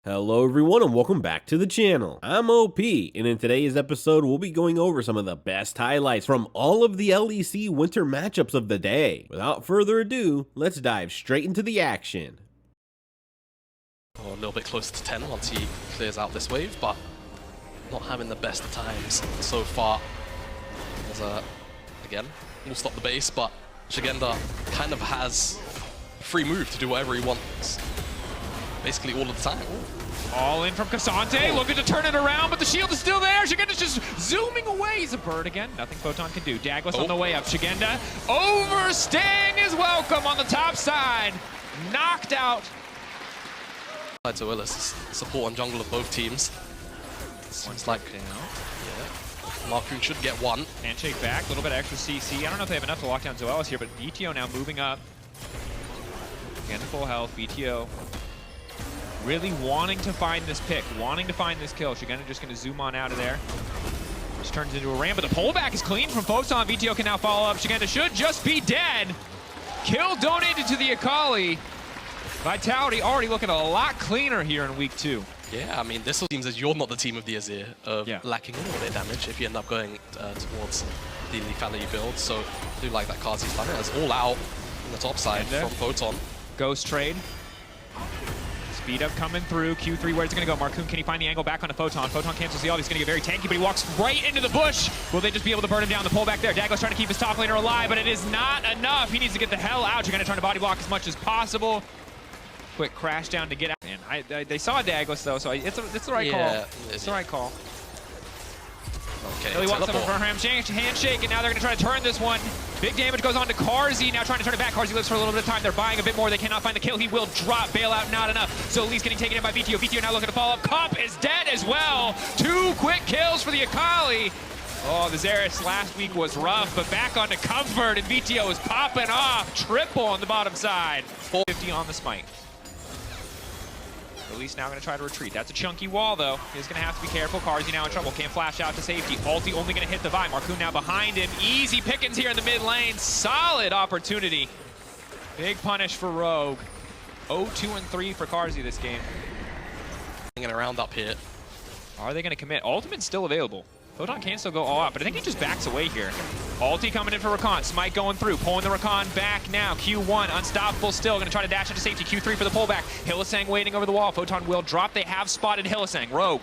Hello everyone and welcome back to the channel. I'm OP, and in today's episode we'll be going over some of the best highlights from all of the LEC Winter matchups of the day. Without further ado, let's dive straight into the action. A little bit closer to 10 once he clears out this wave, but not having the best of times so far. There's again, we'll stop the base, but Shigenda kind of has free move to do whatever he wants, basically all of the time. All in from Cassante, looking to turn it around, but the shield is still there. Shigenda's just zooming away. He's a bird again. Nothing Photon can do. Douglas on the way up. Shigenda overstaying his welcome on the top side. Knocked out. To Willis, support and jungle of both teams. Seems like Marcoon should get one. Handshake back, a little bit extra CC. I don't know if they have enough to lock down Zoelis here, but BTO now moving up. Again, full health. BTO really wanting to find this pick, wanting to find this kill. Shigenda just going to zoom on out of there. Just turns into a ram, but the pullback is clean from Photon. BTO can now follow up. Shigenda should just be dead. Kill donated to the Akali. Vitality already looking a lot cleaner here in week 2. Yeah, I mean, this seems as you're not the team of the Azir of lacking a little bit of damage if you end up going towards the lethality build. So I do like that Kazi's done it. It's all out on the top side from Photon. Ghost trade. Speed up coming through. Q3, where's it going to go? Marcoon, can he find the angle back onto Photon? Photon cancels the ult. He's going to get very tanky, but he walks right into the bush. Will they just be able to burn him down? The pullback there. Douglas trying to keep his top laner alive, but it is not enough. He needs to get the hell out. You're going to try to body block as much as possible. Quick crash down to get out. And they saw Douglas though, so it's the right call. It's the right call. Okay, Really wants something from handshake, and now they're going to try to turn this one. Big damage goes on to Karzi, now trying to turn it back. Karzi lives for a little bit of time. They're buying a bit more. They cannot find the kill. He will drop. Bailout, not enough. So Lee's getting taken in by BTO. BTO now looking to follow up. Comp is dead as well. 2 quick kills for the Akali. Oh, the Xerath last week was rough, but back onto Comfort, and BTO is popping off. Triple on the bottom side. 450 on the smite. Release now going to try to retreat. That's a chunky wall, though. He's going to have to be careful. Karzi now in trouble. Can't flash out to safety. Ulti only going to hit the Vi. Marcoon now behind him. Easy pickings here in the mid lane. Solid opportunity. Big punish for Rogue. 0-2-3 for Karzi this game. Hanging around up here. Are they going to commit? Ultimate's still available. Photon can still go all out, but I think he just backs away here. Ulti coming in for Rakan. Smite going through. Pulling the Rakan back now. Q1 unstoppable still. Going to try to dash into safety. Q3 for the pullback. Hylissang waiting over the wall. Photon will drop. They have spotted Hylissang. Rogue.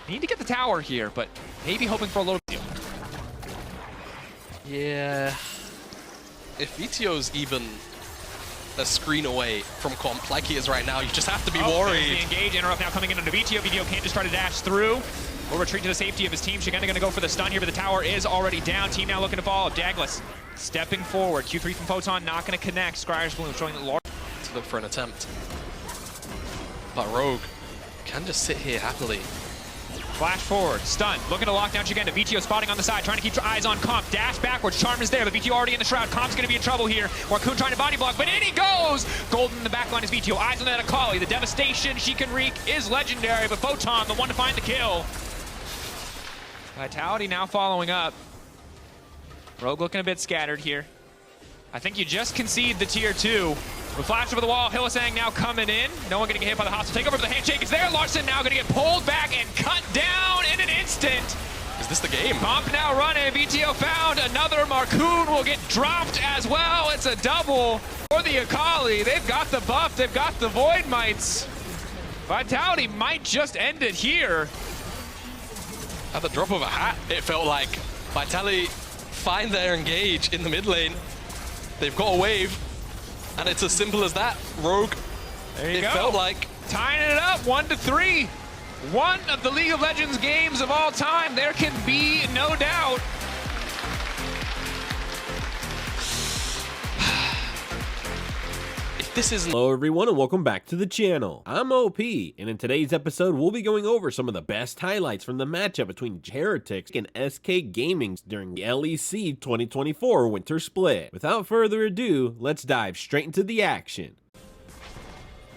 Need to get the tower here, but maybe hoping for a little deal. Yeah. If VTO's even a screen away from Comp like he is right now, you just have to be worried. The engage. Interrupt now coming in onto VTO. VTO can't just try to dash through. Will retreat to the safety of his team. Shigenda going to go for the stun here, but the tower is already down. Team now looking to follow up. Douglas stepping forward. Q3 from Photon, not going to connect. Scryer's Bloom showing the large. To look for an attempt. But Rogue can just sit here happily. Flash forward, stun, looking to lock down Shigenda. VTO spotting on the side, trying to keep your eyes on Comp. Dash backwards, Charm is there, but VTO already in the shroud. Comp's going to be in trouble here. Marcoon trying to body block, but in he goes! Golden in the backline is VTO. Eyes on that Akali. The devastation she can wreak is legendary, but Photon, the one to find the kill. Vitality now following up. Rogue looking a bit scattered here. I think you just concede the tier 2. The flash over the wall, Hylissang now coming in. No one going to get hit by the hostile takeover, but the handshake is there. Larson now going to get pulled back and cut down in an instant. Is this the game? Comp now running. VTO found another. Marcoon will get dropped as well. It's a double for the Akali. They've got the buff. They've got the Void Mites. Vitality might just end it here. At the drop of a hat, it felt like. Vitality find their engage in the mid lane. They've got a wave, and it's as simple as that. Rogue, there you go. It felt like. Tying it up, 1-3. One of the League of Legends games of all time. There can be no doubt. Hello everyone and welcome back to the channel. I'm OP, and in today's episode we'll be going over some of the best highlights from the matchup between Heretics and SK Gaming during the LEC 2024 Winter Split. Without further ado, let's dive straight into the action.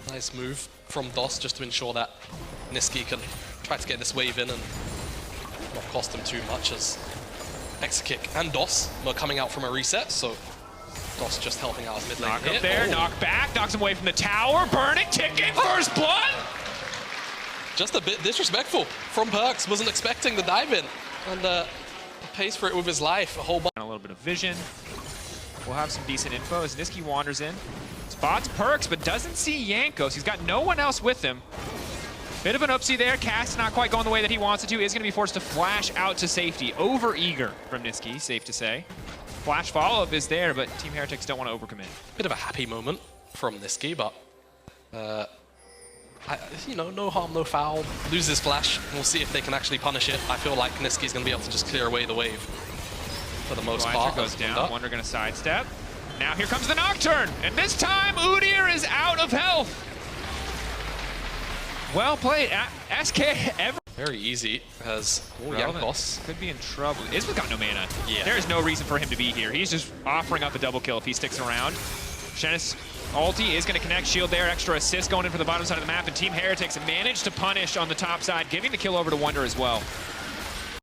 Nice move from DOS just to ensure that Niski can try to get this wave in and not cost him too much, as Exakick and DOS were coming out from a reset, so DOS just helping out his mid lane. Knock up there, knock back, knocks him away from the tower, burning, ticking, first blood! just a bit disrespectful from Perks. Wasn't expecting the dive in, and pays for it with his life. A whole bunch. A little bit of vision. We'll have some decent info as Nisqy wanders in. Spots Perks, but doesn't see Jankos. He's got no one else with him. Bit of an oopsie there. Cast not quite going the way that he wants it to. Is going to be forced to flash out to safety. Over eager from Nisqy, safe to say. Flash follow-up is there, but Team Heretics don't want to overcommit. Bit of a happy moment from Nisqy, but you know, no harm, no foul. Loses flash. We'll see if they can actually punish it. I feel like Nisqy's going to be able to just clear away the wave for the most part. Goes down. Wonder going to sidestep. Now here comes the Nocturne, and this time Udyr is out of health. Well played. SK ever. Very easy as Jankos could be in trouble. Isma's got no mana. Yeah. There is no reason for him to be here. He's just offering up a double kill if he sticks around. Shennis ulti is going to connect. Shield there. Extra assist going in for the bottom side of the map. And Team Heretics managed to punish on the top side, giving the kill over to Wonder as well.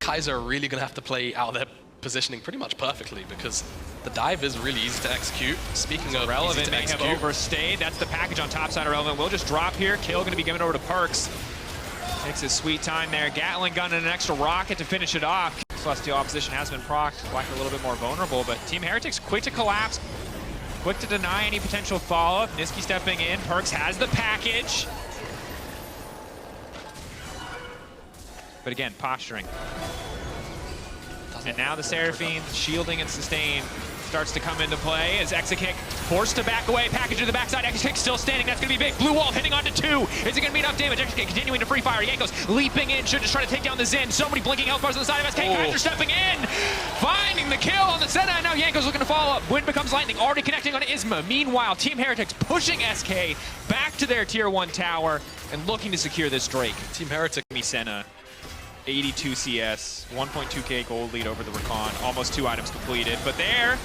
Kaiser are really going to have to play out their positioning pretty much perfectly because the dive is really easy to execute. Speaking of Relevant may have overstayed. That's the package on top side of Relevant. We'll just drop here. Kill going to be given over to Perks. Takes his sweet time there. Gatling gun and an extra rocket to finish it off. Celestial opposition has been procced. Like a little bit more vulnerable, but Team Heretics quick to collapse. Quick to deny any potential follow-up. Nisqy stepping in. Perks has the package. But again, posturing. And now the Seraphine shielding and sustain starts to come into play as Exakick forced to back away. Package to the backside. Exakick still standing. That's going to be big. Blue wall hitting onto 2. Is it going to be enough damage? Exakick continuing to free fire. Jankos leaping in. Should just try to take down the Zen. So many blinking health bars on the side of SK. Kaiser stepping in. Finding the kill on the Senna. And now Jankos looking to follow up. Wind becomes lightning. Already connecting on Isma. Meanwhile, Team Heretics pushing SK back to their tier 1 tower and looking to secure this Drake. Team Heretics. Senna. 82 CS, 1.2k gold lead over the Recon, almost 2 items completed. But there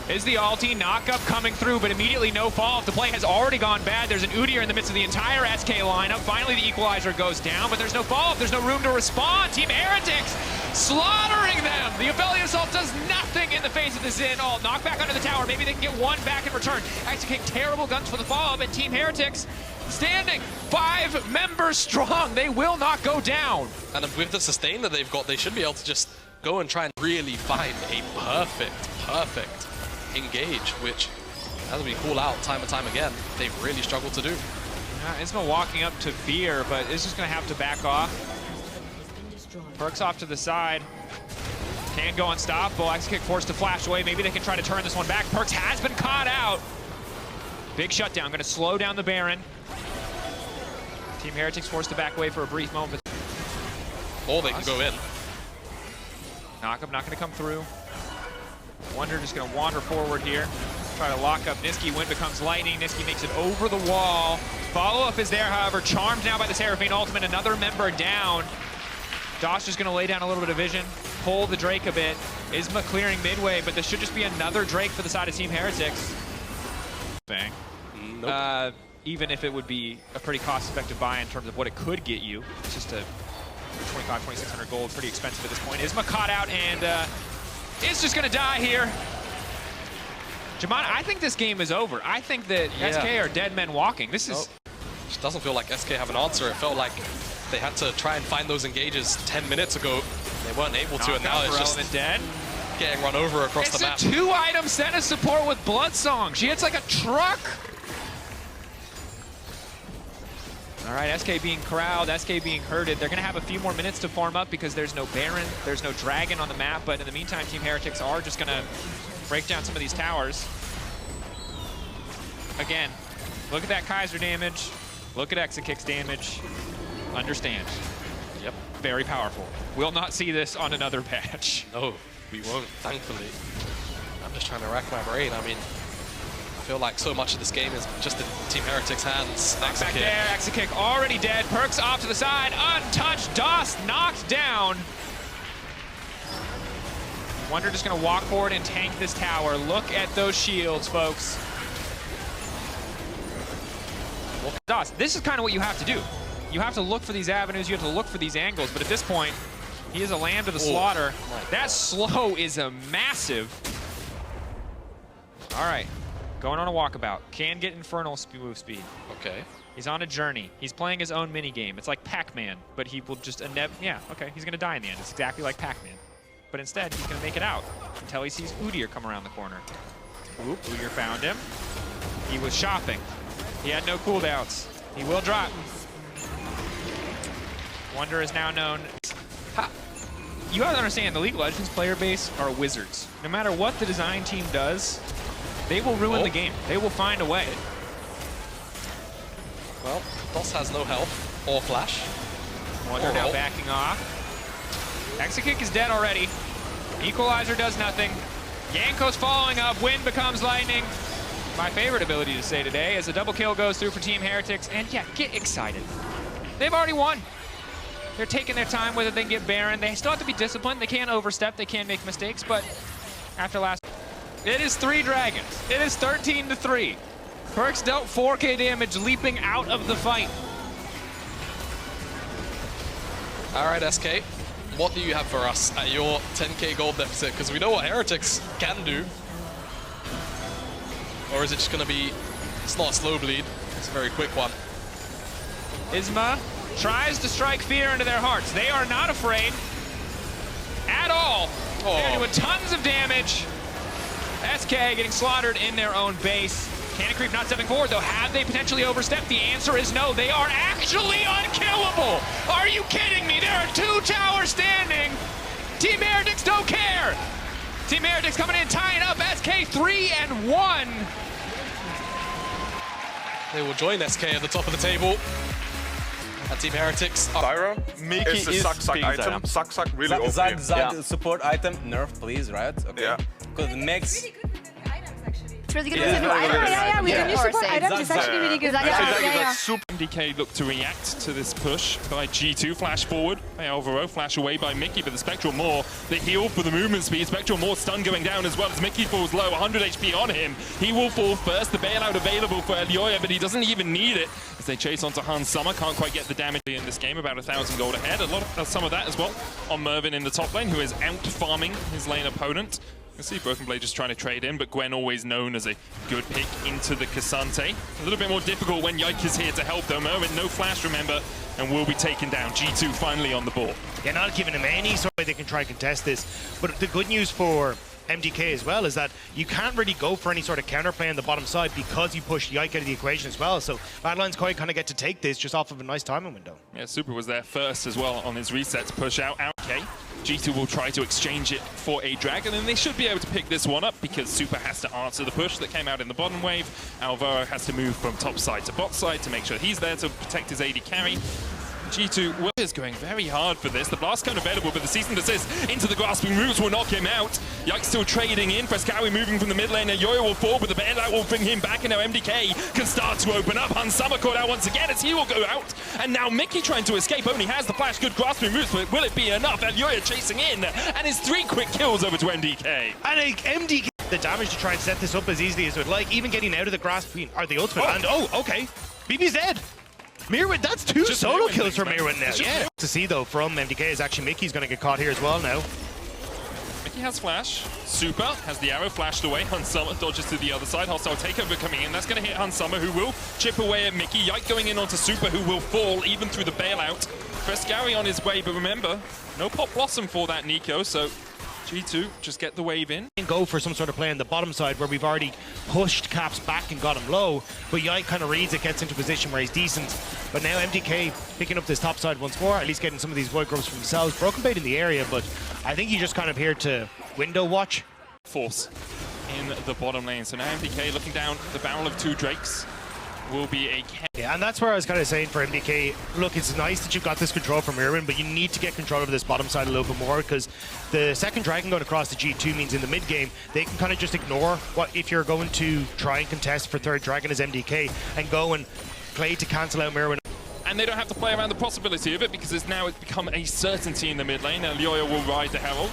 is the ulti, knock-up coming through, but immediately no fall-off. The play has already gone bad. There's an Udyr in the midst of the entire SK lineup. Finally, the equalizer goes down, but there's no fall-off. There's no room to respond. Team Heretics slaughtering them. The Aphelios assault does nothing in the face of the Zen ult. Knock back under the tower. Maybe they can get one back in return. Actually, terrible guns for the follow-up, and Team Heretics standing 5 members strong. They will not go down. And with the sustain that they've got, they should be able to just go and try and really find a perfect engage, which, as we call out time and time again, they've really struggled to do. Isma walking up to Fear, but is just going to have to back off. Perks off to the side. Can go unstoppable. Exakick forced to flash away. Maybe they can try to turn this one back. Perks has been caught out. Big shutdown. Going to slow down the Baron. Team Heretics forced to back away for a brief moment. Or they can go in. Knockup not going to come through. Wonder just going to wander forward here. Try to lock up Nisqy. Wind becomes lightning. Nisqy makes it over the wall. Follow-up is there, however. Charmed now by the Seraphine ultimate. Another member down. Dosh is going to lay down a little bit of vision. Pull the Drake a bit. Isma clearing midway, but this should just be another Drake for the side of Team Heretics. Bang. Nope. Even if it would be a pretty cost-effective buy in terms of what it could get you. It's just a 2,600 gold, pretty expensive at this point. Isma caught out and is just going to die here. Jaman, I think this game is over. I think that SK are dead men walking. This is... It doesn't feel like SK have an answer. It felt like they had to try and find those engages 10 minutes ago. They weren't able to, and now it's just dead. Getting run over across the map. It's a 2-item Senna support with Bloodsong. She hits like a truck. All right, SK being corralled, SK being herded. They're going to have a few more minutes to farm up because there's no Baron, there's no Dragon on the map, but in the meantime, Team Heretics are just going to break down some of these towers. Again, look at that Kaiser damage. Look at Exakick's damage. Understand. Yep. Very powerful. We'll not see this on another patch. No, we won't, thankfully. I'm just trying to rack my brain. I mean, I feel like so much of this game is just in Team Heretics' hands. Back there, Exakick already dead. Perks off to the side, untouched. Doss knocked down. Wonder just going to walk forward and tank this tower. Look at those shields, folks. Doss, this is kind of what you have to do. You have to look for these avenues, you have to look for these angles, but at this point, he is a lamb to the slaughter. That slow is a massive. All right, going on a walkabout. Can get Infernal move speed. Okay. He's on a journey. He's playing his own mini-game. It's like Pac-Man, but he will just yeah, okay, he's gonna die in the end. It's exactly like Pac-Man. But instead, he's gonna make it out until he sees Udyr come around the corner. Oop, Udyr found him. He was shopping. He had no cooldowns. He will drop. Wonder is now known. You have to understand, the League of Legends player base are wizards. No matter what the design team does, they will ruin the game. They will find a way. Well, Boss has no health or flash. Wonder now backing off. Exekick is dead already. Equalizer does nothing. Yanko's following up. Wind becomes lightning. My favorite ability to say today as a double kill goes through for Team Heretics. And yeah, get excited. They've already won. They're taking their time with it. They can get Baron. They still have to be disciplined. They can't overstep. They can't make mistakes. But after last, it is 3 dragons. It is 13-3. Perks dealt 4K damage leaping out of the fight. All right, SK. What do you have for us at your 10K gold deficit? Because we know what Heretics can do. Or is it just going to be, it's not a slow bleed, it's a very quick one. Isma tries to strike fear into their hearts. They are not afraid at all. They're doing tons of damage. SK getting slaughtered in their own base. Cannon Creep not stepping forward, though. Have they potentially overstepped? The answer is no. They are actually unkillable. Are you kidding me? There are 2 towers standing. Team Heretics don't care. Team Heretics coming in, tying up SK 3-1. They will join SK at the top of the table. And Team Heretics. Pyro Mickey is the suck item. Suck really OP. That support item, nerf please, right? Okay. Yeah. Because it makes... It's really good with the new item. Yeah, we can use support items. It's actually really good. MDK look to react to this push by G2, flash forward by Alvaro, flash away by Mickey, but the Spectral Maw, the heal for the movement speed. Spectral Maw stun going down as well as Mickey falls low, 100 HP on him. He will fall first, the bailout available for Elioya, but he doesn't even need it as they chase onto Hans Summer. Can't quite get the damage in this game, about 1,000 gold ahead. A lot of some of that as well on Mervin in the top lane, who is out farming his lane opponent. You can see Broken Blade just trying to trade in, but Gwen always known as a good pick into the Cassante. A little bit more difficult when Yike is here to help though. Mervin, no flash, remember, and will be taken down. G2 finally on the board. Yeah, not giving him any sort of way they can try and contest this. But the good news for MDK as well is that you can't really go for any sort of counterplay on the bottom side because you push Yike out of the equation as well. So Badlands Koi kind of get to take this just off of a nice timing window. Yeah, Super was there first as well on his reset to push out. Okay, G2 will try to exchange it for a Dragon, and they should be able to pick this one up because Super has to answer the push that came out in the bottom wave. Alvaro has to move from top side to bot side to make sure he's there to protect his AD carry. G2 is going very hard for this. The blast cone available, but the cease and desist into the grasping roots will knock him out. Yike still trading in. Frescawi moving from the mid lane. Yoyo will fall, but the bailout will bring him back, and now MDK can start to open up. Hans Summer caught out once again as he will go out. And now Mickey trying to escape. Only has the flash. Good grasping roots, but will it be enough? And Yoyo chasing in, and his 3 quick kills over to MDK. And MDK, the damage to try and set this up as easily as it would like, even getting out of the grasping or the ultimate. And okay, BB's dead. Mirwin, that's 2 solo kills for Mirwin now. Yeah. To see though from MDK is actually Mickey's going to get caught here as well now. Mickey has flash. Super has the arrow flashed away. Hans Summer dodges to the other side. Hostile takeover coming in. That's going to hit Hans Summer, who will chip away at Mickey. Yike going in onto Super, who will fall even through the bailout. Frescawi on his way, but remember, no Pop Blossom for that Nico, so G2 just get the wave in. Go for some sort of play on the bottom side where we've already pushed Caps back and got him low, but Yike kind of reads it, gets into a position where he's decent. But now MDK picking up this top side once more, at least getting some of these void grubs for themselves. Broken Blade in the area, but I think he's just kind of here to window watch. Force in the bottom lane. So now MDK looking down the barrel of 2 Drakes. Will be a... Yeah, and that's where I was kind of saying for MDK, look, it's nice that you've got this control from Irwin, but you need to get control of this bottom side a little bit more, because the second Dragon going across the G2 means in the mid game, they can kind of just ignore what if you're going to try and contest for third Dragon as MDK and go and play to cancel out Mirwin. And they don't have to play around the possibility of it because it's become a certainty in the mid lane. Now Lyoya will ride the Herald.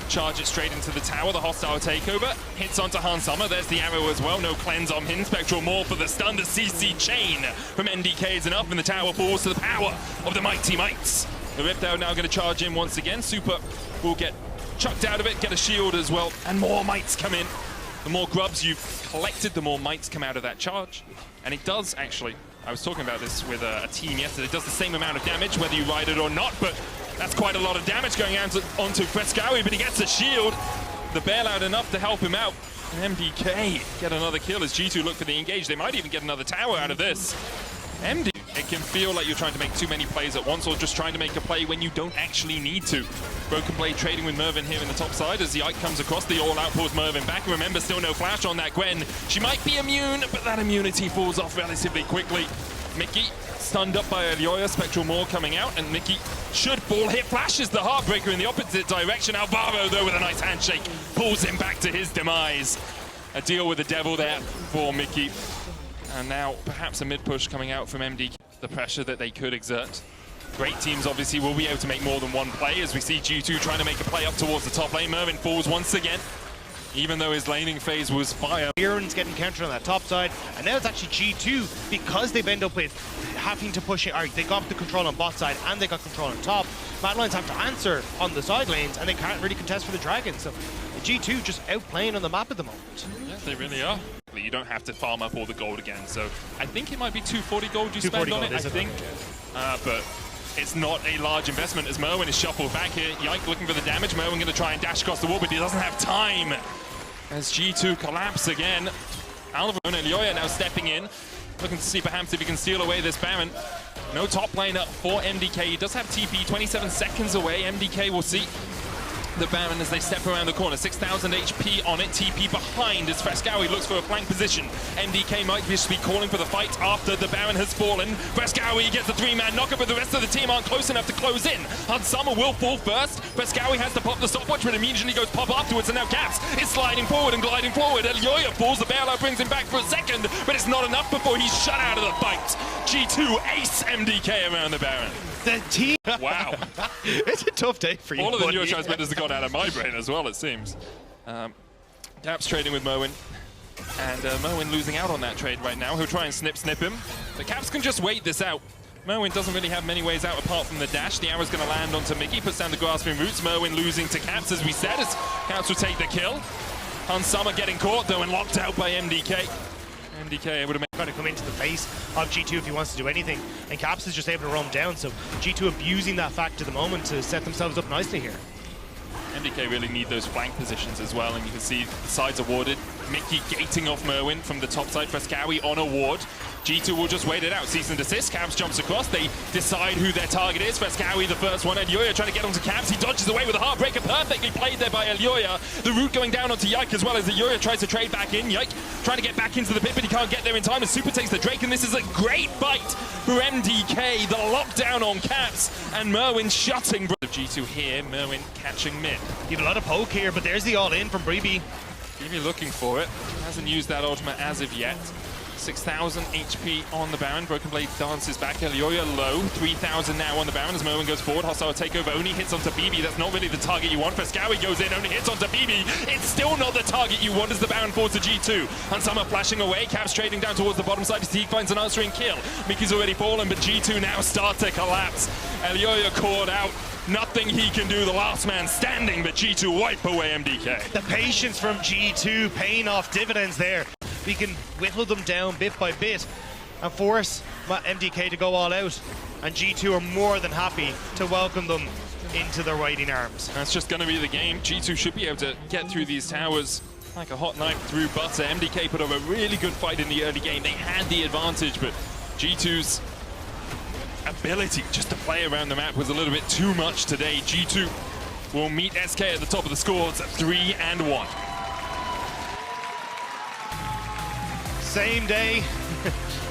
Charge it straight into the tower, the hostile takeover. Hits onto Hans Summer, there's the arrow as well. No cleanse on him, Spectral Maw for the stun. The CC chain from MDK is enough, and the tower falls to the power of the Mighty Mites. The Riptide now going to charge in once again. Super will get chucked out of it, get a shield as well, and more Mites come in. The more grubs you've collected, the more Mites come out of that charge. And it does actually I was talking about this with a team yesterday. It does the same amount of damage whether you ride it or not, but that's quite a lot of damage going onto Frescawi, but he gets the shield. The bailout enough to help him out. And MDK get another kill as G2 look for the engage. They might even get another tower out of this. MD, it can feel like you're trying to make too many plays at once or just trying to make a play when you don't actually need to. Broken Blade trading with Mervin here in the top side as the Ike comes across. The all-out pulls Mervin back. Remember, still no flash on that Gwen. She might be immune, but that immunity falls off relatively quickly. Mickey stunned up by Elioya. Spectral Maw coming out, and Mickey should fall. Hit flashes the Heartbreaker in the opposite direction. Alvaro, though, with a nice handshake, pulls him back to his demise. A deal with the devil there for Mickey. And now perhaps a mid-push coming out from MDK. The pressure that they could exert. Great teams obviously will be able to make more than one play as we see G2 trying to make a play up towards the top lane. Mervin falls once again, even though his laning phase was fire. Aaron's getting countered on that top side, and now it's actually G2 because they've ended up with having to push it. They got the control on bot side and they got control on top. Mad Lions have to answer on the side lanes and they can't really contest for the dragon. So G2 just outplaying on the map at the moment. Yeah, they really are. You don't have to farm up all the gold again, so I think it might be 240 gold you spend on it, I think. But it's not a large investment as Merwin is shuffled back here. Yike looking for the damage. Merwin going to try and dash across the wall, but he doesn't have time as G2 collapse again. Alvaro and Elioya now stepping in, looking to see perhaps if he can steal away this Baron. No top laner for MDK. He does have TP, 27 seconds away. MDK will see the Baron as they step around the corner. 6,000 HP on it. TP behind as Frescawi looks for a flank position. MDK might just be calling for the fight after the Baron has fallen. Frescawi gets the 3-man knockup, but the rest of the team aren't close enough to close in. Summer will fall first. Frescawi has to pop the stopwatch, but immediately goes pop afterwards, and now Caps is sliding forward and gliding forward. Elioya falls. The bailout brings him back for a second, but it's not enough before he's shut out of the fight. G2 ace MDK around the Baron. The team. Wow. It's a tough day for you. All of the neurotransmitters have gone out of my brain as well, it seems. Caps trading with Merwin. And Merwin losing out on that trade right now. He'll try and snip him. But Caps can just wait this out. Merwin doesn't really have many ways out apart from the dash. The arrow's going to land onto Mickey, puts down the grasping roots. Merwin losing to Caps, as we said, as Caps will take the kill. Summer getting caught, though, and locked out by MDK. MDK able to trying to come into the face of G2 if he wants to do anything, and Caps is just able to roam down, so G2 abusing that fact at the moment to set themselves up nicely here. MDK really need those flank positions as well, and you can see the sides awarded. Mickey gating off Merwin from the top side. Frescawi on a ward. G2 will just wait it out. Cease and desist. Caps jumps across. They decide who their target is. Frescawi the first one. Elioya trying to get onto Caps. He dodges away with a Heartbreaker. Perfectly played there by Elioya. The root going down onto Yike as well as Elioya tries to trade back in. Yike trying to get back into the pit, but he can't get there in time as Super takes the Drake, and this is a great fight for MDK. The lockdown on Caps, and Merwin shutting G2 here. Merwin catching mid. You have a lot of poke here, but there's the all-in from Breeby. Breeby looking for it. Hasn't used that ultimate as of yet. 6,000 HP on the Baron. Broken Blade dances back. Elioya low. 3,000 now on the Baron as Merwin goes forward. Hostile takeover only hits onto BB. That's not really the target you want. Frescawi goes in, only hits onto BB. It's still not the target you want as the Baron falls to G2. And Summer flashing away. Caps trading down towards the bottom side as he finds an answering kill. Mickey's already fallen, but G2 now start to collapse. Elioya caught out. Nothing he can do, the last man standing, but G2 wipe away MDK. The patience from G2 paying off dividends there. We can whittle them down bit by bit and force MDK to go all out. And G2 are more than happy to welcome them into their waiting arms. That's just going to be the game. G2 should be able to get through these towers like a hot knife through butter. MDK put up a really good fight in the early game. They had the advantage, but G2's ability just to play around the map was a little bit too much today. G2 will meet SK at the top of the scores at 3-1. Same day,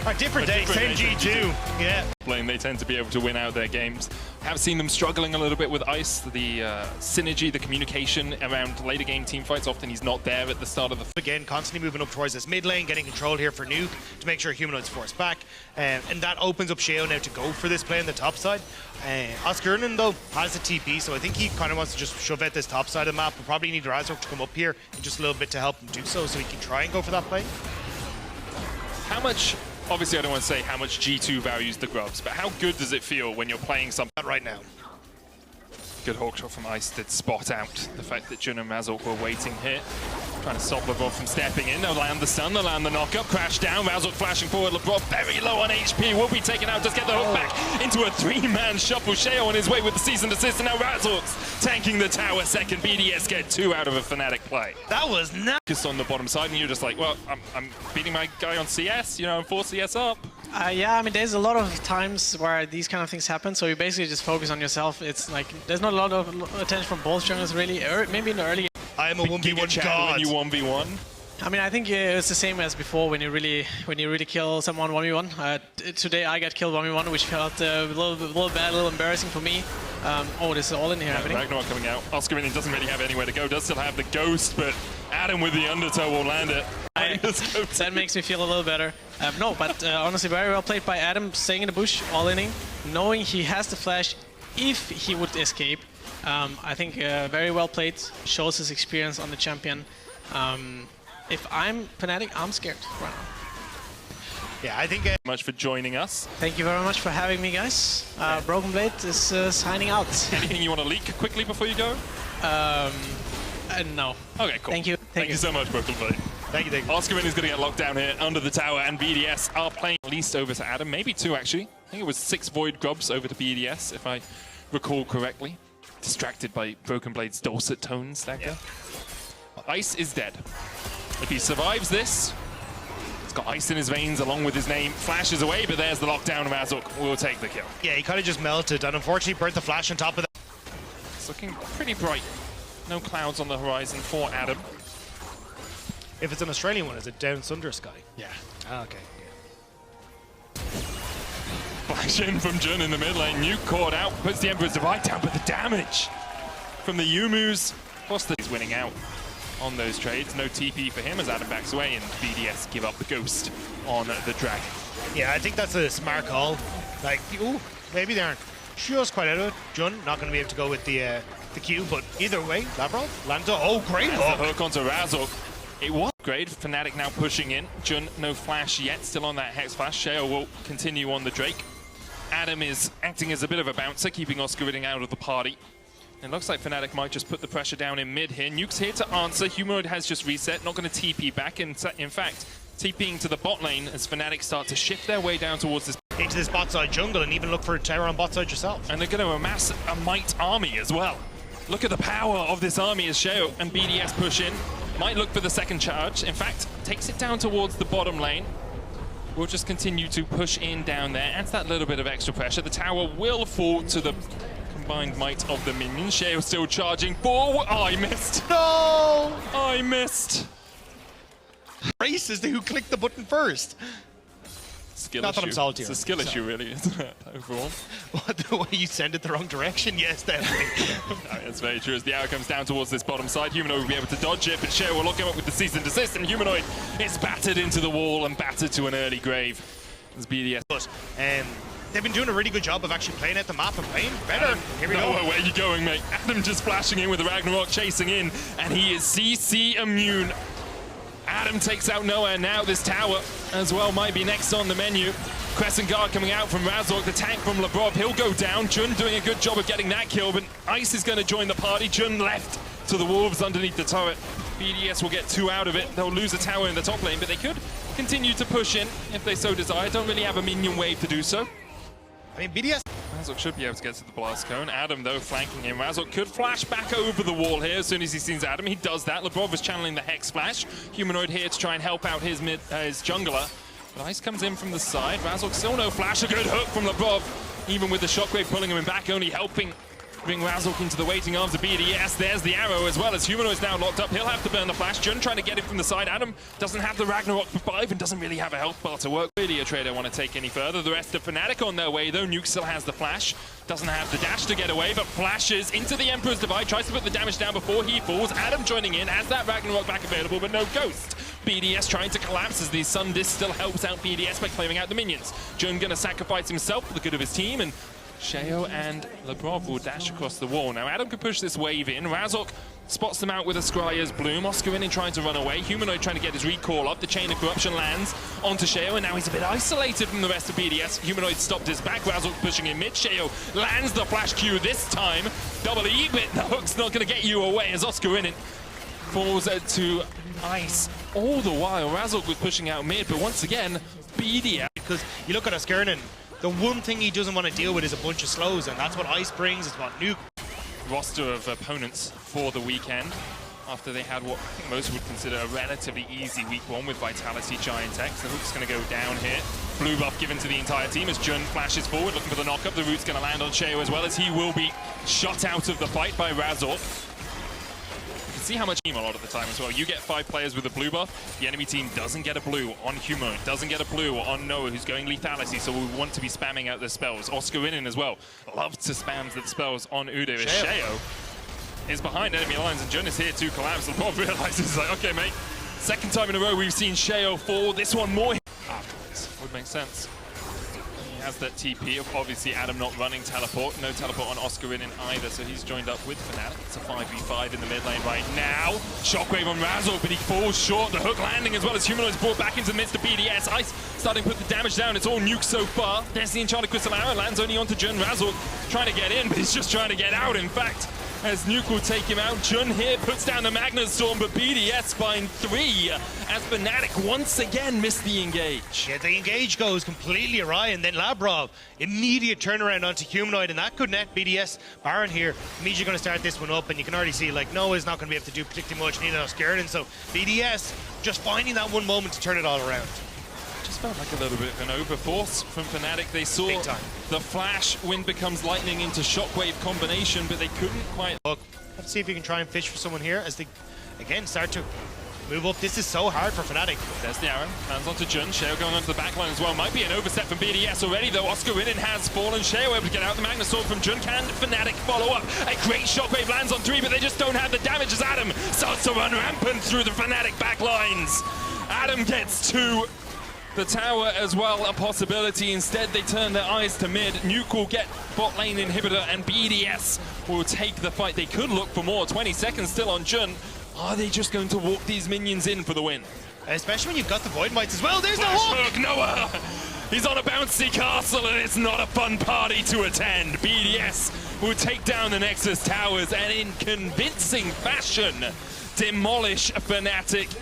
or different day, same G2. Yeah. They tend to be able to win out their games. Have seen them struggling a little bit with Ice. The synergy, the communication around later game team fights, often he's not there at the start of the... Again, constantly moving up towards this mid lane, getting control here for Nuke to make sure Humanoid's forced back. And that opens up Sheo now to go for this play on the top side. Oscarnan, though, has a TP, so I think he kind of wants to just shove at this top side of the map. We'll probably need Razork to come up here just a little bit to help him do so he can try and go for that play. How much, obviously I don't want to say how much G2 values the grubs, but how good does it feel when you're playing something right now? Good hawk shot from Ice did spot out the fact that Jun and Razork were waiting here. Trying to stop LeBron from stepping in. They'll land the stun, they'll land the knock-up, crash down. Razork flashing forward. LeBron very low on HP. Will be taken out. Just get the hook back into a 3-man shuffle. Sheo on his way with the season assist. And now Razork's tanking the tower. Second BDS get 2 out of a Fnatic play. That was nuts. Just on the bottom side, and you're just like, well, I'm beating my guy on CS. You know, I'm 4 CS up. Yeah, I mean, there's a lot of times where these kind of things happen, so you basically just focus on yourself. It's like, there's not a lot of attention from both junglers, really. Maybe in the early game. I am a 1v1 god. When you 1v1. I mean, I think it's the same as before when you really kill someone 1v1. Today I got killed 1v1, which felt a little bad, a little embarrassing for me. Oh, this is all in here happening. Ragnarok coming out. Karmine doesn't really have anywhere to go. Does still have the ghost, but Adam with the undertow will land it. That makes me feel a little better. No, but honestly, very well played by Adam, staying in the bush, all-inning, knowing he has the flash if he would escape. I think very well played, shows his experience on the champion. If I'm Fnatic, I'm scared right now. Yeah, I think... much for joining us. Thank you very much for having me, guys. Broken Blade is signing out. Anything you want to leak quickly before you go? No. Okay, cool. Thank you. Thank you so much, Broken Blade. Thank you. Karmine is going to get locked down here under the tower, and BDS are playing at least over to Adam. Maybe 2, actually. I think it was 6 Void Grubs over to BDS, if I recall correctly. Distracted by Broken Blade's dulcet tones, that guy. Ice is dead. If he survives this, he's got ice in his veins along with his name. Flashes away, but there's the lockdown. Razork will take the kill. Yeah, he kind of just melted, and unfortunately burnt the flash on top of that. It's looking pretty bright. No clouds on the horizon for Adam. If it's an Australian one, is it down Sunder Sky? Yeah. Ah, okay. Flash in from Jun in the mid lane. Nuke caught out, puts the Emperor's Divide down, but the damage from the Yumu's, plus he's winning out on those trades. No TP for him as Adam backs away, and BDS give up the ghost on the Dragon. Yeah, I think that's a smart call. Like, ooh, maybe they aren't just quite out of it. Jun not going to be able to go with the Q, but either way, Lavrov, Lando, oh, great hook. The hook onto Razork. It was great. Fnatic now pushing in. Jun, no flash yet, still on that Hex flash. Sheo will continue on the Drake. Adam is acting as a bit of a bouncer, keeping Oscar out of the party. It looks like Fnatic might just put the pressure down in mid here. Nuke's here to answer. Humanoid has just reset, not going to TP back. In fact, TPing to the bot lane as Fnatic start to shift their way down towards this. Into this bot side jungle and even look for a tower on bot side yourself. And they're going to amass a might army as well. Look at the power of this army as Sheo and BDS push in. Might look for the second charge. In fact, takes it down towards the bottom lane. We'll just continue to push in down there. Adds that little bit of extra pressure. The tower will fall to the combined might of the minions. Sheo still charging forward. Oh, I missed. No! I missed. Race is who clicked the button first. Skill Not issue. that I'm salty. It's a skill issue, really, isn't it? Overall. What, the way you send it the wrong direction? Yes, definitely. No, that's very true. As the arrow comes down towards this bottom side, Humanoid will be able to dodge it, but Sheo will lock him up with the cease and desist, and Humanoid is battered into the wall and battered to an early grave. As BDS. But, they've been doing a really good job of actually playing out the map and playing better. Here we go. Where are you going, mate? Adam just flashing in with the Ragnarok, chasing in, and he is CC immune. Adam takes out Noah, now this tower as well might be next on the menu. Crescent Guard coming out from Razork, the tank from Labrov, he'll go down. Jun doing a good job of getting that kill, but Ice is going to join the party. Jun left to the Wolves underneath the turret. BDS will get 2 out of it. They'll lose a tower in the top lane, but they could continue to push in if they so desire. Don't really have a minion wave to do so. I mean, BDS... Razork should be able to get to the blast cone. Adam, though, flanking him. Razork could flash back over the wall here as soon as he sees Adam. He does that. Labrov is channeling the Hex Flash. Humanoid here to try and help out his jungler. But Ice comes in from the side. Razork still no flash. A good hook from Labrov. Even with the shockwave pulling him back, only helping bring Razork into the waiting arms of BDS. There's the arrow as well as Humanoid's now locked up. He'll have to burn the flash. Jun trying to get it from the side. Adam doesn't have the Ragnarok for 5 and doesn't really have a health bar to work. Really a trade don't want to take any further. The rest of Fnatic on their way though. Nuke still has the flash. Doesn't have the dash to get away, but flashes into the Emperor's Divide. Tries to put the damage down before he falls. Adam joining in, has that Ragnarok back available, but no ghost. BDS trying to collapse as the Sun Disc still helps out BDS by claiming out the minions. Jun gonna sacrifice himself for the good of his team, and Sheo and Labrov will dash across the wall. Now Adam could push this wave in. Razork spots them out with a Scryer's Bloom. Oscarinin trying to run away. Humanoid trying to get his recall up. The Chain of Corruption lands onto Sheo, and now he's a bit isolated from the rest of BDS. Humanoid stopped his back. Razzle pushing in mid. Sheo lands the flash Q this time. Double E, but the hook's not going to get you away as Oscarinin falls to ice. All the while, Razzle was pushing out mid, but once again, BDS. Because you look at Oscarinin, the one thing he doesn't want to deal with is a bunch of slows, and that's what Ice brings, it's what Nuke. Roster of opponents for the weekend after they had what I think most would consider a relatively easy week 1 with Vitality GIANTX. The hook's going to go down here. Blue buff given to the entire team as Jun flashes forward looking for the knock-up. The root's going to land on Sheo as well as he will be shot out of the fight by Razzle. See how much team a lot of the time as well. You get 5 players with a blue buff, the enemy team doesn't get a blue on Humanoid, doesn't get a blue on Noah, who's going lethality, so we want to be spamming out the spells. Oscarinin as well loves to spam the spells on Udyr. As Sheo is behind enemy lines and Jun is here to collapse. The Bob realizes, like, okay mate, second time in a row we've seen Sheo fall, this one more afterwards. Would make sense. He has that TP of obviously Adam not running teleport. No teleport on Oscarinin either, so he's joined up with Fnatic. It's a 5v5 in the mid lane right now. Shockwave on Razzle, but he falls short. The hook landing as well as Humanoid's brought back into the midst of BDS. Ice starting to put the damage down. It's all nuke so far. There's the Enchanted Crystal Arrow, lands only onto Jun. Razzle trying to get in, but he's just trying to get out. In fact, as Nuke will take him out, Jun here puts down the Magna Storm, but BDS find 3 as Fnatic once again missed the engage. Yeah, the engage goes completely awry, and then Labrov, immediate turnaround onto Humanoid, and that could net BDS. Baron here, immediately going to start this one up, and you can already see, like, Noah's not going to be able to do particularly much, neither Oscarinin, so BDS just finding that one moment to turn it all around. Just felt like a little bit of an overforce from Fnatic. They saw the flash, wind becomes lightning into shockwave combination, but they couldn't quite. Look, let's see if you can try and fish for someone here as they, again, start to move up. This is so hard for Fnatic. There's the arrow, lands onto Jun. Sheo going onto the backline as well. Might be an overstep from BDS already, though. Oscarinin has fallen. Sheo able to get out the Magna Sword from Jun. Can Fnatic follow up? A great shockwave lands on 3, but they just don't have the damage as Adam starts to run rampant through the Fnatic backlines. Adam gets 2. The tower as well, a possibility. Instead, they turn their eyes to mid. Nuke will get bot lane inhibitor, and BDS will take the fight. They could look for more. 20 seconds still on Jun. Are they just going to walk these minions in for the win? Especially when you've got the Void Mites as well. There's Flash the hook! hook, Noah! He's on a bouncy castle, and it's not a fun party to attend. BDS will take down the Nexus towers, and in convincing fashion, demolish Fnatic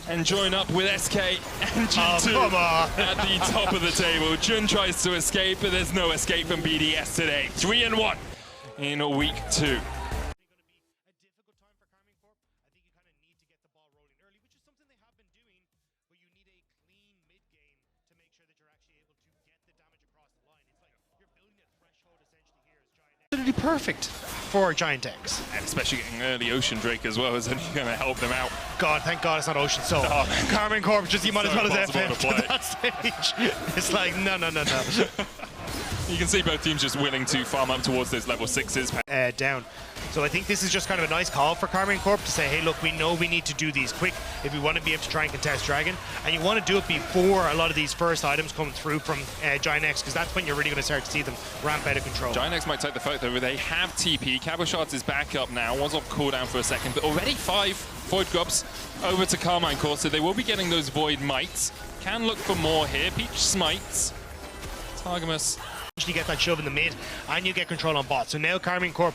and join up with SK and G2 at the top of the table. Jun tries to escape, but there's no escape from BDS today. 3-1 in week 2. Absolutely perfect for GIANTX. And especially getting early Ocean Drake as well is only going to help them out. God, thank God it's not Ocean. So, Karmine Corp just you might as well as FF at that stage. It's like, no. You can see both teams just willing to farm up towards those level 6s. Down. So I think this is just kind of a nice call for Karmine Corp to say, hey, look, we know we need to do these quick if we want to be able to try and contest Dragon. And you want to do it before a lot of these first items come through from GIANTX, because that's when you're really going to start to see them ramp out of control. GIANTX might take the fight, though. They have TP. Cabochard's is back up now. Was off cooldown for a second, but already 5 Void Grubs over to Karmine Corp, so they will be getting those Void Mites. Can look for more here. Peach smites. Targamas. You get that shove in the mid, and you get control on bot. So now Karmine Corp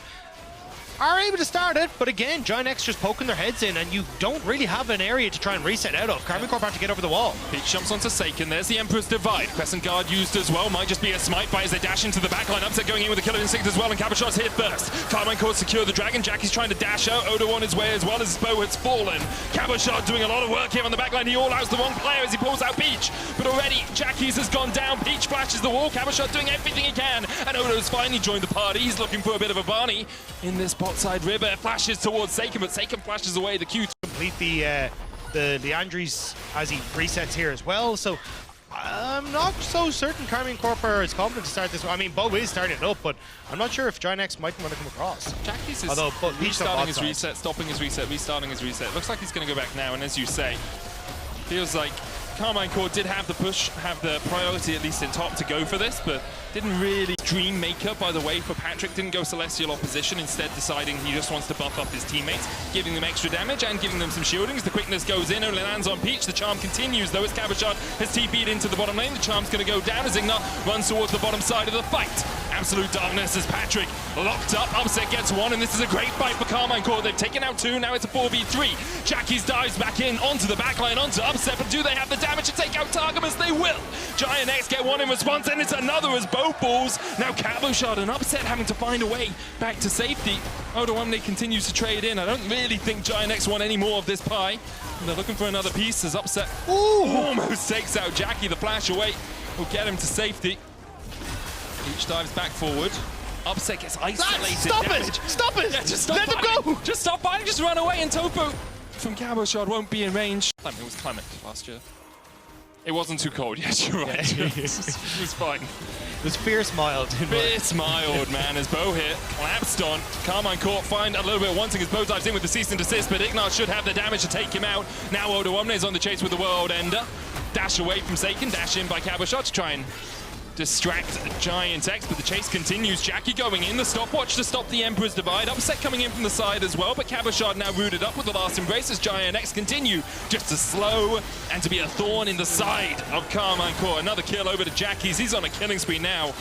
are able to start it, but again, GIANTX just poking their heads in, and you don't really have an area to try and reset out of. Karmine Corp have to get over the wall. Peach jumps onto Seiken. There's the Emperor's Divide. Crescent Guard used as well. Might just be a smite by as they dash into the backline. Upset going in with a Killer Instinct as well, and Cabochard's hit first. Karmine Corp secure the Dragon. Jackie's trying to dash out. Odo on his way as well as his bow has fallen. Cabochard doing a lot of work here on the backline. He all-outs the wrong player as he pulls out Peach, but already Jackie's has gone down. Peach flashes the wall. Cabochard doing everything he can, and Odo's finally joined the party. He's looking for a bit of a Barney in this bot side river. Flashes towards Seiken, but Seiken flashes away the Q. Complete the Leandries as he resets here as well. So I'm not so certain Karmine Corp is confident to start this. I mean, Bo is starting it up, but I'm not sure if GIANTX might want to come across. Jackie's is restarting his reset, stopping his reset, restarting his reset. Looks like he's going to go back now, and as you say, feels like Karmine Corp did have the push, have the priority at least in top to go for this, but didn't really. Dream maker, by the way, for Patrick. Didn't go Celestial opposition, instead deciding he just wants to buff up his teammates, giving them extra damage and giving them some shieldings. The quickness goes in, only lands on Peach. The charm continues, though, as Cabashard has TP'd into the bottom lane. The charm's going to go down as Ignat runs towards the bottom side of the fight. Absolute darkness as Patrick locked up. Upset gets one, and this is a great fight for Karmine Corp. They've taken out two, now it's a 4v3. Jackie's dives back in onto the backline, onto Upset, but do they have the damage to take out Targamas? They will. GIANTX get one in response, and it's another as both balls. Now Cabashard and Upset having to find a way back to safety. OPLoLReplay continues to trade in. I don't really think GIANTX want any more of this pie. And they're looking for another piece as Upset almost takes out Jackie. The flash away will get him to safety. Peach dives back forward. Upset gets isolated. Stop damage. it! Stop it! Yeah, just stop Let fighting. them go! Just stop fighting, just run away, and Topo from Cabashard won't be in range. It was Clement last year. It wasn't too cold, yes, you're right. It was fine. It was fierce mild. Fierce mild, man, as Bo hit, collapsed on. Karmine Corp find a little bit of wanting as Bo dives in with the cease and desist, but Ignat should have the damage to take him out. Now OPLoLReplay is on the chase with the World Ender. Dash away from Seiken, dash in by Cabashard to try and distract GIANTX, but the chase continues. Jackie going in, the stopwatch to stop the Emperor's Divide. Upset coming in from the side as well, but Cabashard now rooted up with the last embrace as GIANTX continue just to slow and to be a thorn in the side of Karmine Corp. Another kill over to Jackie's. He's on a killing spree now.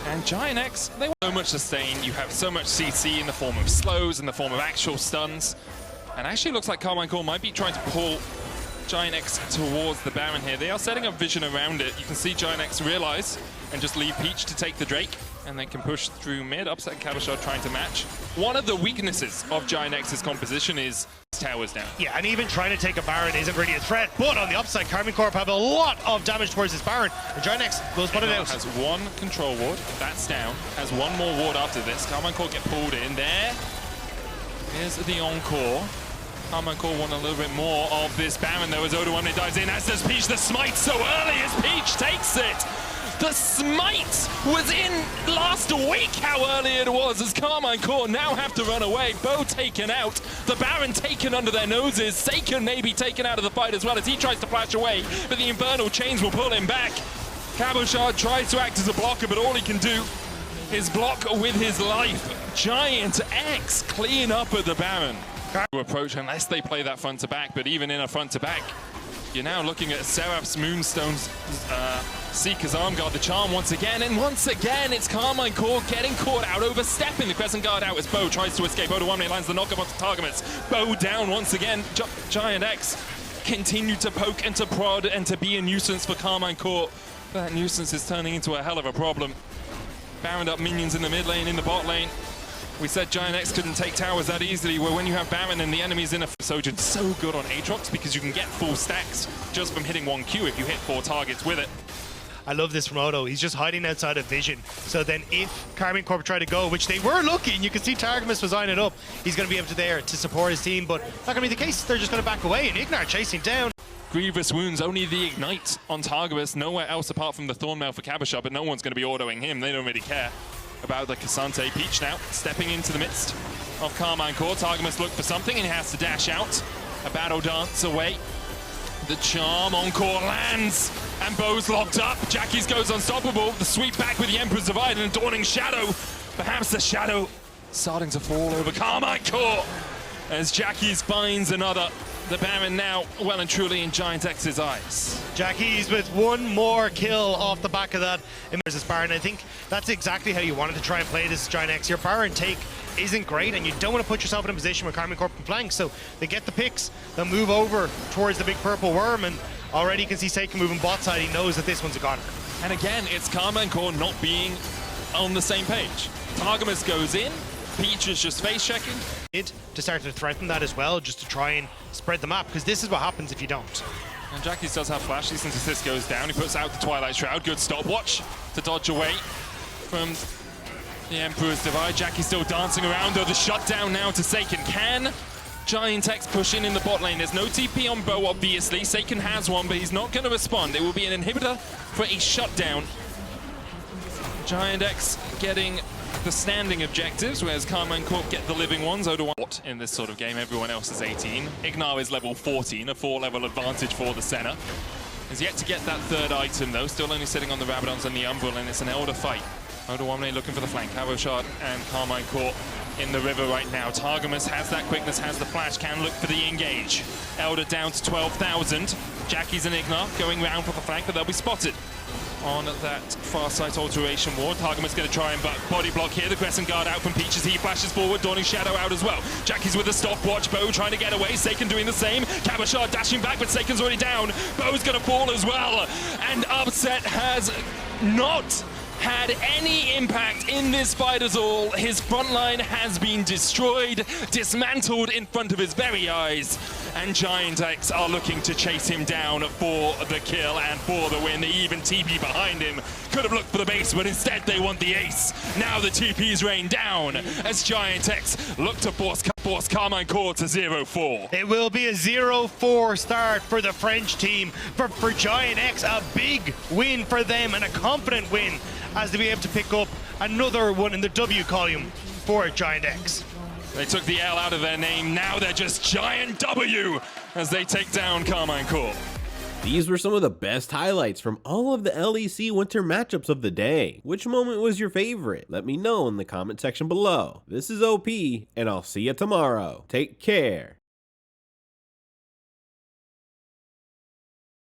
And GIANTX, they want so much sustain. You have so much CC in the form of slows, in the form of actual stuns. And actually looks like Karmine Corp might be trying to pull GIANTX towards the Baron here. They are setting up vision around it. You can see GIANTX realize and just leave Peach to take the Drake, and they can push through mid. Upset and Cabashard trying to match. One of the weaknesses of GIANTX's composition is towers down. Yeah, and even trying to take a Baron isn't really a threat, but on the upside, Karmine Corp have a lot of damage towards this Baron, and GIANTX will put it out. Has one control ward, that's down. Has one more ward after this. Karmine Corp get pulled in there. Here's the encore. Karmine Corp want a little bit more of this Baron, though, as OPLoLReplay dives in, as does Peach. The smite so early as Peach takes it. The smite was in last week, how early it was, as Karmine Corp now have to run away. Bo taken out, the Baron taken under their noses. Seiken may be taken out of the fight as well as he tries to flash away, but the Infernal Chains will pull him back. Cabashard tries to act as a blocker, but all he can do is block with his life. GIANTX clean up at the Baron. To approach unless they play that front to back, but even in a front to back, you're now looking at Seraph's Moonstone's Seeker's Armguard, the charm once again, and once again it's Karmine Corp getting caught out, overstepping the Crescent Guard out as Bo tries to escape. OPLoLReplay lands the knockup onto Targamas. Bo down once again. GIANTX continue to poke and to prod and to be a nuisance for Karmine Corp. That nuisance is turning into a hell of a problem. Baroned up minions in the mid lane, in the bot lane. We said GIANTX couldn't take towers that easily, where when you have Baron and the enemy's in a Sojourn, so good on Aatrox because you can get full stacks just from hitting one Q if you hit 4 targets with it. I love this from Odo. He's just hiding outside of vision. So then if Karmine Corp try to go, which they were looking, you can see Targamas was eyeing it up. He's going to be able to there to support his team, but not going to be the case. They're just going to back away, and Ignat chasing down. Grievous wounds, only the Ignite on Targamas, nowhere else apart from the Thornmail for Cabashard, but no one's going to be autoing him. They don't really care about the Cassante. Peach now stepping into the midst of Karmine Corp. Targamas look for something and he has to dash out. A battle dance away. The charm encore lands and Bo's locked up. Jackie's goes unstoppable. The sweep back with the Emperor's Divide and a Dawning Shadow. Perhaps the shadow starting to fall over Karmine Corp as Jackie's finds another. The Baron now well and truly in GIANTX's eyes. Jackie's with one more kill off the back of that. Versus Baron. I think that's exactly how you wanted to try and play this GIANTX. Your Baron take isn't great, and you don't want to put yourself in a position where Karmine Corp can flank. So they get the picks, they'll move over towards the big purple worm, and already you can see Seiken moving bot side. He knows that this one's a goner. And again, it's Karmine Corp not being on the same page. Targamas goes in, Peach is just face checking. To start to threaten that as well, just to try and spread the map, because this is what happens if you don't. And Jackie's does have flash, since assist goes down. He puts out the Twilight Shroud. Good stopwatch to dodge away from the Emperor's Divide. Jackie's still dancing around, though. The shutdown now to Seiken. Can GIANTX push in the bot lane? There's no TP on Bo, obviously. Seiken has one, but he's not going to respond. It will be an inhibitor for a shutdown. GIANTX getting the standing objectives, whereas Karmine Corp get the living ones. Odo1 in this sort of game, everyone else is 18. Ignat is level 14, a 4-level advantage for the center. Has yet to get that third item though, still only sitting on the Rabadons and the Umbral, and it's an Elder fight. Odoamne looking for the flank. Havoshard and Karmine Corp in the river right now. Targamas has that quickness, has the flash, can look for the engage. Elder down to 12,000. Jackie's and Ignar going round for the flank, but they'll be spotted on that far sight alteration ward. Targamas going to try and body block here. The Crescent Guard out from Peaches. He flashes forward. Dawning Shadow out as well. Jackie's with a stopwatch. Bo trying to get away. Saken doing the same. Cabashard dashing back, but Saken's already down. Bo's going to fall as well. And Upset has not had any impact in this fight at all. His front line has been destroyed, dismantled in front of his very eyes, and GIANTX are looking to chase him down for the kill and for the win. They even TP behind him. Could have looked for the base, but instead they want the ace. Now the TPs rain down as GIANTX look to force Karmine Corp to 0-4. It will be a 0-4 start for the French team. For GIANTX, a big win for them and a confident win, as they be able to pick up another one in the W column for GIANTX. They took the L out of their name, now they're just Giant W as they take down Karmine Corp. These were some of the best highlights from all of the LEC Winter matchups of the day. Which moment was your favorite? Let me know in the comment section below. This is OP, and I'll see you tomorrow. Take care.